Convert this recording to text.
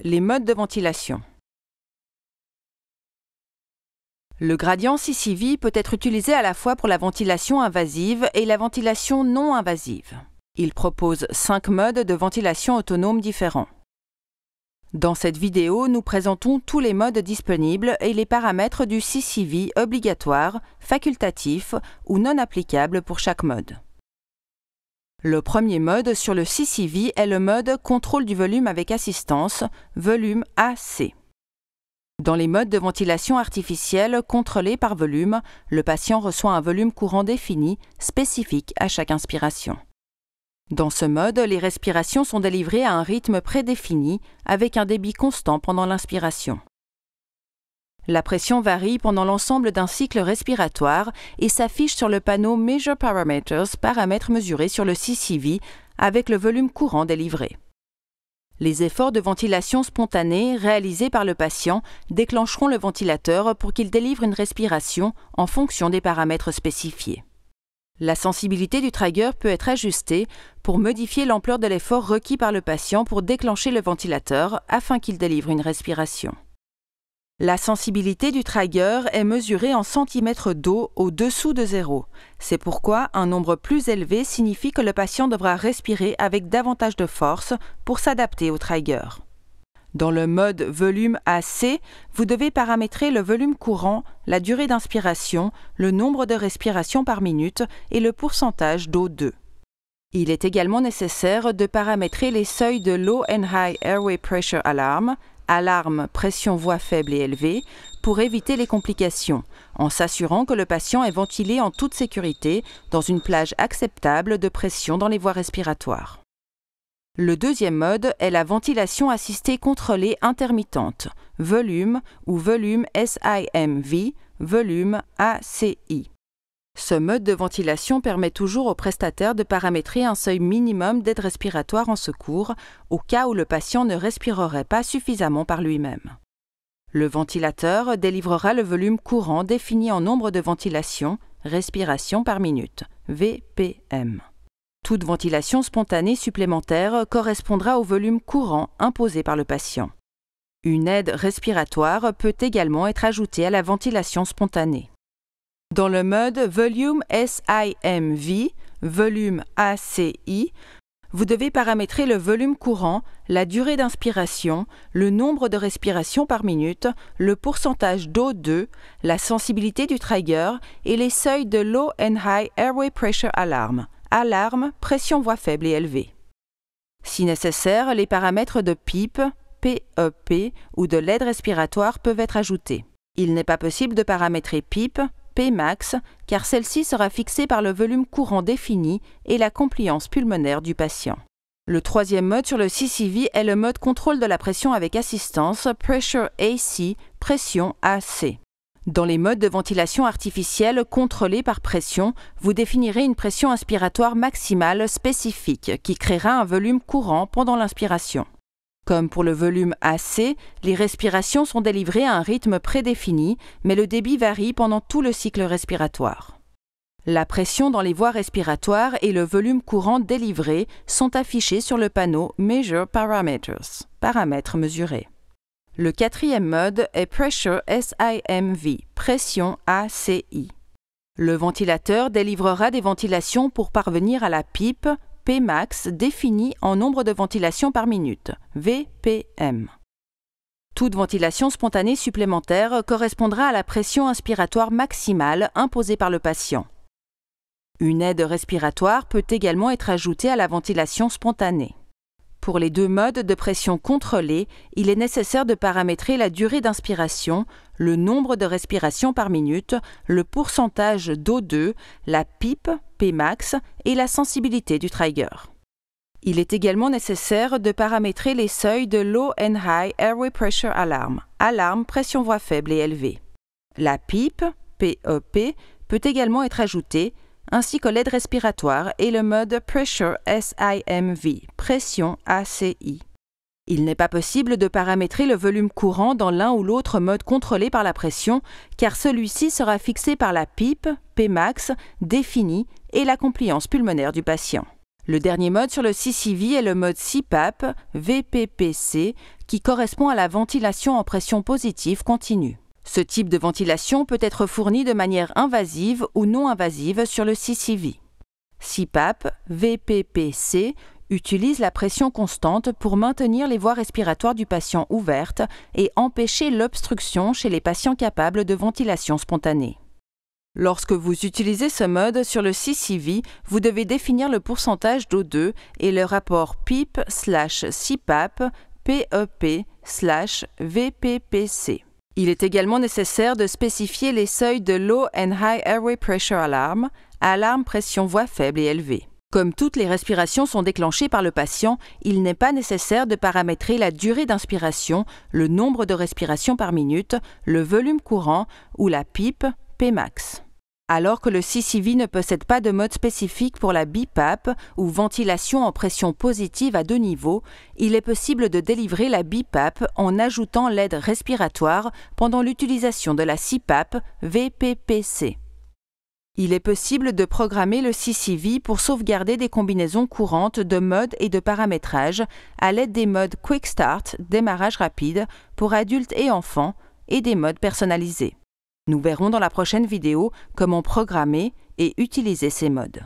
Les modes de ventilation. Le gradient CCV peut être utilisé à la fois pour la ventilation invasive et la ventilation non invasive. Il propose 5 modes de ventilation autonome différents. Dans cette vidéo, nous présentons tous les modes disponibles et les paramètres du CCV obligatoires, facultatifs ou non applicables pour chaque mode. Le premier mode sur le CCV est le mode contrôle du volume avec assistance, volume AC. Dans les modes de ventilation artificielle contrôlés par volume, le patient reçoit un volume courant défini, spécifique à chaque inspiration. Dans ce mode, les respirations sont délivrées à un rythme prédéfini, avec un débit constant pendant l'inspiration. La pression varie pendant l'ensemble d'un cycle respiratoire et s'affiche sur le panneau Measure Parameters, paramètres mesurés sur le CCV, avec le volume courant délivré. Les efforts de ventilation spontanée réalisés par le patient déclencheront le ventilateur pour qu'il délivre une respiration en fonction des paramètres spécifiés. La sensibilité du trigger peut être ajustée pour modifier l'ampleur de l'effort requis par le patient pour déclencher le ventilateur afin qu'il délivre une respiration. La sensibilité du trigger est mesurée en centimètres d'eau au-dessous de 0. C'est pourquoi un nombre plus élevé signifie que le patient devra respirer avec davantage de force pour s'adapter au trigger. Dans le mode volume AC, vous devez paramétrer le volume courant, la durée d'inspiration, le nombre de respirations par minute et le pourcentage d'O2. Il est également nécessaire de paramétrer les seuils de Low and High Airway Pressure Alarm, alarme pression voix faible et élevée, pour éviter les complications, en s'assurant que le patient est ventilé en toute sécurité dans une plage acceptable de pression dans les voies respiratoires. Le deuxième mode est la ventilation assistée contrôlée intermittente, volume ou volume SIMV, volume ACI. Ce mode de ventilation permet toujours au prestataire de paramétrer un seuil minimum d'aide respiratoire en secours au cas où le patient ne respirerait pas suffisamment par lui-même. Le ventilateur délivrera le volume courant défini en nombre de ventilations, respirations par minute, VPM. Toute ventilation spontanée supplémentaire correspondra au volume courant imposé par le patient. Une aide respiratoire peut également être ajoutée à la ventilation spontanée. Dans le mode Volume SIMV, volume ACI, vous devez paramétrer le volume courant, la durée d'inspiration, le nombre de respirations par minute, le pourcentage d'O2, la sensibilité du trigger et les seuils de Low and High Airway Pressure Alarm, alarme, pression voix faible et élevée. Si nécessaire, les paramètres de PEEP, PEP ou de l'aide respiratoire peuvent être ajoutés. Il n'est pas possible de paramétrer PEEP, Pmax, car celle-ci sera fixée par le volume courant défini et la compliance pulmonaire du patient. Le troisième mode sur le CCV est le mode contrôle de la pression avec assistance, Pressure AC, pression AC. Dans les modes de ventilation artificielle contrôlés par pression, vous définirez une pression inspiratoire maximale spécifique qui créera un volume courant pendant l'inspiration. Comme pour le volume AC, les respirations sont délivrées à un rythme prédéfini, mais le débit varie pendant tout le cycle respiratoire. La pression dans les voies respiratoires et le volume courant délivré sont affichés sur le panneau Measure Parameters, paramètres mesurés. Le quatrième mode est Pressure SIMV, pression ACI. Le ventilateur délivrera des ventilations pour parvenir à la PEEP, Pmax défini en nombre de ventilations par minute, VPM. Toute ventilation spontanée supplémentaire correspondra à la pression inspiratoire maximale imposée par le patient. Une aide respiratoire peut également être ajoutée à la ventilation spontanée. Pour les deux modes de pression contrôlée, il est nécessaire de paramétrer la durée d'inspiration, le nombre de respirations par minute, le pourcentage d'O2, la PEEP, Pmax et la sensibilité du trigger. Il est également nécessaire de paramétrer les seuils de Low and High Airway Pressure Alarm, alarme pression voix faible et élevée. La PEEP, PEP, peut également être ajoutée, ainsi que l'aide respiratoire et le mode Pressure SIMV, pression ACI. Il n'est pas possible de paramétrer le volume courant dans l'un ou l'autre mode contrôlé par la pression, car celui-ci sera fixé par la PEEP, Pmax, définie et la compliance pulmonaire du patient. Le dernier mode sur le CCV est le mode CPAP, VPPC, qui correspond à la ventilation en pression positive continue. Ce type de ventilation peut être fourni de manière invasive ou non invasive sur le CCV. CPAP, VPPC utilise la pression constante pour maintenir les voies respiratoires du patient ouvertes et empêcher l'obstruction chez les patients capables de ventilation spontanée. Lorsque vous utilisez ce mode sur le CCV, vous devez définir le pourcentage d'O2 et le rapport PEEP/CPAP PEP/VPPC. Il est également nécessaire de spécifier les seuils de Low and High Airway Pressure Alarm, alarme pression voix faible et élevée. Comme toutes les respirations sont déclenchées par le patient, il n'est pas nécessaire de paramétrer la durée d'inspiration, le nombre de respirations par minute, le volume courant ou la PEEP, Pmax. Alors que le CCV ne possède pas de mode spécifique pour la BiPAP ou ventilation en pression positive à 2 niveaux, il est possible de délivrer la BiPAP en ajoutant l'aide respiratoire pendant l'utilisation de la CPAP VPPC. Il est possible de programmer le CCV pour sauvegarder des combinaisons courantes de modes et de paramétrage à l'aide des modes Quick Start, démarrage rapide, pour adultes et enfants, et des modes personnalisés. Nous verrons dans la prochaine vidéo comment programmer et utiliser ces modes.